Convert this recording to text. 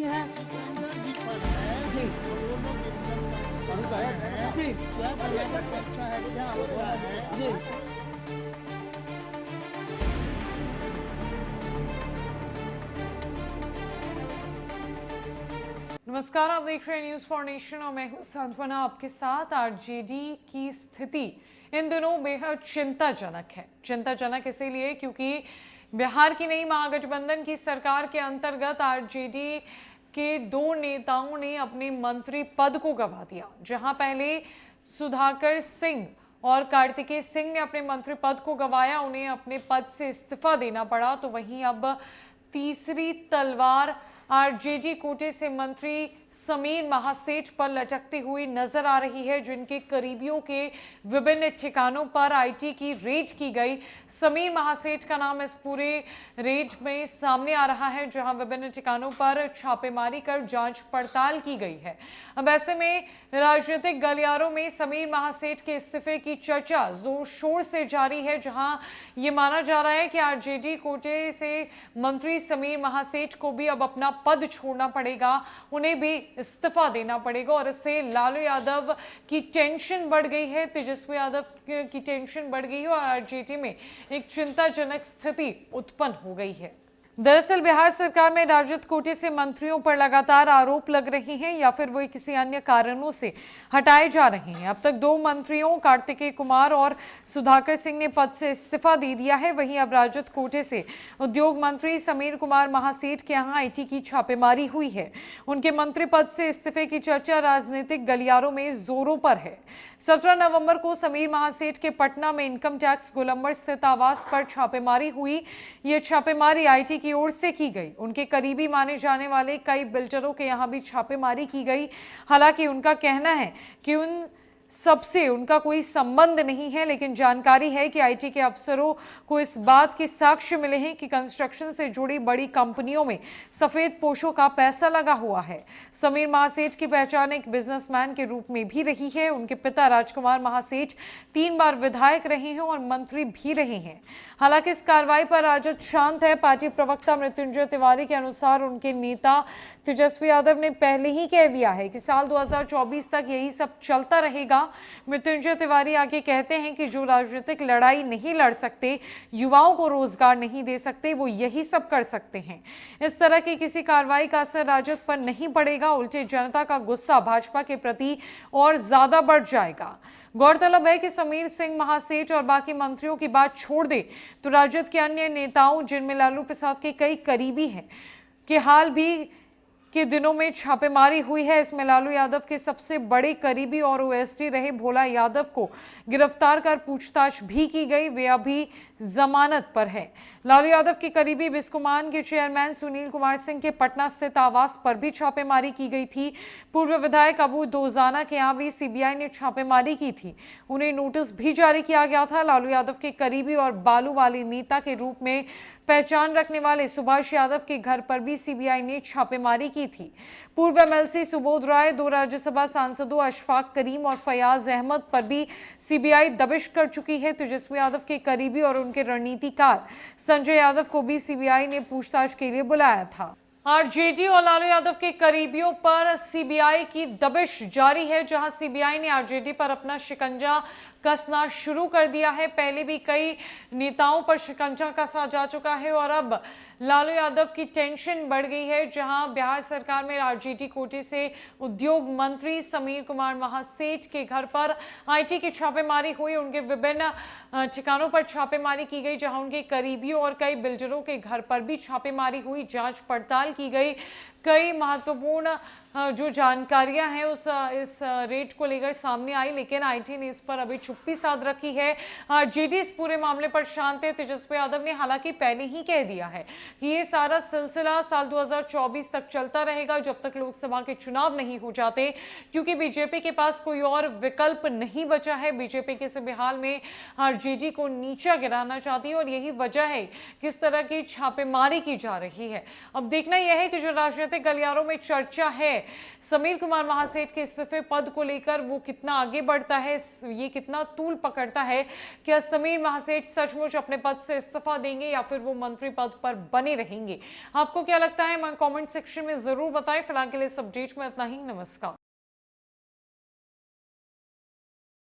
की है जी जी अच्छा है, क्या होता है जी। नमस्कार, आप देख रहे हैं न्यूज फॉर नेशन और मैं हूं सांत्वना आपके साथ। आरजेडी की स्थिति इन दिनों बेहद चिंताजनक है। चिंताजनक इसीलिए क्योंकि बिहार की नई महागठबंधन की सरकार के अंतर्गत आरजेडी के दो नेताओं ने अपने मंत्री पद को गंवा दिया। जहां पहले सुधाकर सिंह और कार्तिकेय सिंह ने अपने मंत्री पद को गंवाया, उन्हें अपने पद से इस्तीफा देना पड़ा। तो वहीं अब तीसरी तलवार आरजेडी कोटे से मंत्री समीर महासेठ पर लटकती हुई नजर आ रही है, जिनके करीबियों के विभिन्न ठिकानों पर आईटी की रेड की गई। समीर महासेठ का नाम इस पूरे रेड में सामने आ रहा है, जहां विभिन्न ठिकानों पर छापेमारी कर जांच पड़ताल की गई है। अब ऐसे में राजनीतिक गलियारों में समीर महासेठ के इस्तीफे की चर्चा जोर शोर से जारी है, जहां ये माना जा रहा है कि आरजेडी कोटे से मंत्री समीर महासेठ को भी अब अपना पद छोड़ना पड़ेगा, उन्हें भी इस्तीफा देना पड़ेगा। और इससे लालू यादव की टेंशन बढ़ गई है, तेजस्वी यादव की टेंशन बढ़ गई है और आरजेडी में एक चिंताजनक स्थिति उत्पन्न हो गई है। दरअसल बिहार सरकार में राजद कोटे से मंत्रियों पर लगातार आरोप लग रहे हैं या फिर वो किसी अन्य कारणों से हटाए जा रहे हैं। अब तक दो मंत्रियों कार्तिकेय कुमार और सुधाकर सिंह ने पद से इस्तीफा दे दिया है। वहीं अब राजद कोटे से उद्योग मंत्री समीर कुमार महासेठ के यहाँ आईटी की छापेमारी हुई है। उनके मंत्री पद से इस्तीफे की चर्चा राजनीतिक गलियारों में जोरों पर है। 17 नवंबर को समीर महासेठ के पटना में इनकम टैक्स गोलंबर स्थित आवास पर छापेमारी हुई। ये छापेमारी आईटी की ओर से की गई। उनके करीबी माने जाने वाले कई बिल्डरों के यहां भी छापेमारी की गई। हालांकि उनका कहना है कि उन सबसे उनका कोई संबंध नहीं है, लेकिन जानकारी है कि आईटी के अफसरों को इस बात के साक्ष्य मिले हैं कि कंस्ट्रक्शन से जुड़ी बड़ी कंपनियों में सफेद पोशों का पैसा लगा हुआ है। समीर महासेठ की पहचान एक बिजनेसमैन के रूप में भी रही है। उनके पिता राजकुमार महासेठ 3 बार विधायक रहे हैं और मंत्री भी रहे हैं। हालांकि इस कार्रवाई पर राजद शांत है। पार्टी प्रवक्ता मृत्युंजय तिवारी के अनुसार उनके नेता तेजस्वी यादव ने पहले ही कह दिया है कि साल 2024 तक यही सब चलता रहेगा। मृत्युंजय तिवारी आगे कहते हैं कि जो राजनीतिक लड़ाई नहीं लड़ सकते, युवाओं को रोजगार नहीं दे सकते, वो यही सब कर सकते हैं। इस तरह की किसी कार्रवाई का असर राजद पर नहीं पड़ेगा, उल्टे जनता का गुस्सा भाजपा के प्रति और ज्यादा बढ़ जाएगा। गौरतलब है कि समीर सिंह महासेठ और बाकी मंत्रियों की बात छोड़ दे तो राजद के अन्य नेताओं, जिनमें लालू प्रसाद के कई करीबी हैं, के हाल भी के दिनों में छापेमारी हुई है। इसमें लालू यादव के सबसे बड़े करीबी और ओएसडी रहे भोला यादव को गिरफ्तार कर पूछताछ भी की गई। वे अभी जमानत पर है। लालू यादव के करीबी बिस्कोमान के चेयरमैन सुनील कुमार सिंह के पटना स्थित आवास पर भी छापेमारी की गई थी। पूर्व विधायक अबू दोजाना के यहाँ भी सीबीआई ने छापेमारी की थी। उन्हें नोटिस भी जारी किया गया था। लालू यादव के करीबी और बालू वाली नेता के रूप में पहचान रखने वाले सुभाष यादव के घर पर भी सीबीआई ने छापेमारी की थी। पूर्व एमएलसी सुबोध राय, 2 राज्यसभा सांसदों अशफाक करीम और फयाज अहमद पर भी सीबीआई दबिश कर चुकी है। तेजस्वी यादव के करीबी और उनके रणनीतिकार संजय यादव को भी सीबीआई ने पूछताछ के लिए बुलाया था। आरजेडी और लालू यादव के करीबियों पर सीबीआई की दबिश जारी है, जहां सीबीआई ने आरजेडी पर अपना शिकंजा कसना शुरू कर दिया है। पहले भी कई नेताओं पर शिकंजा कसा जा चुका है और अब लालू यादव की टेंशन बढ़ गई है, जहां बिहार सरकार में आरजेडी कोटे से उद्योग मंत्री समीर कुमार महासेठ के घर पर आईटी की छापेमारी हुई। उनके विभिन्न ठिकानों पर छापेमारी की गई, जहां उनके करीबियों और कई बिल्डरों के घर पर भी छापेमारी हुई, जांच पड़ताल की गई। कई महत्वपूर्ण जो जानकारियां हैं इस रेट को लेकर सामने आई, लेकिन आईटी ने इस पर अभी चुप्पी साध रखी है। आरजेडी इस पूरे मामले पर शांत है। तेजस्वी यादव ने हालांकि पहले ही कह दिया है कि ये सारा सिलसिला साल 2024 तक चलता रहेगा, जब तक लोकसभा के चुनाव नहीं हो जाते, क्योंकि बीजेपी के पास कोई और विकल्प नहीं बचा है। बीजेपी किसी भी हाल में आरजेडी को नीचा गिराना चाहती है और यही वजह है किस तरह की छापेमारी की जा रही है। अब देखना यह है कि जो राजनीतिक गलियारों में चर्चा है समीर कुमार महासेठ के इस्तीफे पद को लेकर वो कितना आगे बढ़ता है, ये कितना तूल पकड़ता है, क्या समीर महासेठ सचमुच अपने पद से इस्तीफा देंगे या फिर वो मंत्री पद पर बने रहेंगे? आपको क्या लगता है, कमेंट सेक्शन में जरूर बताएं। फिलहाल के लिए इस अपडेट में इतना ही। नमस्कार।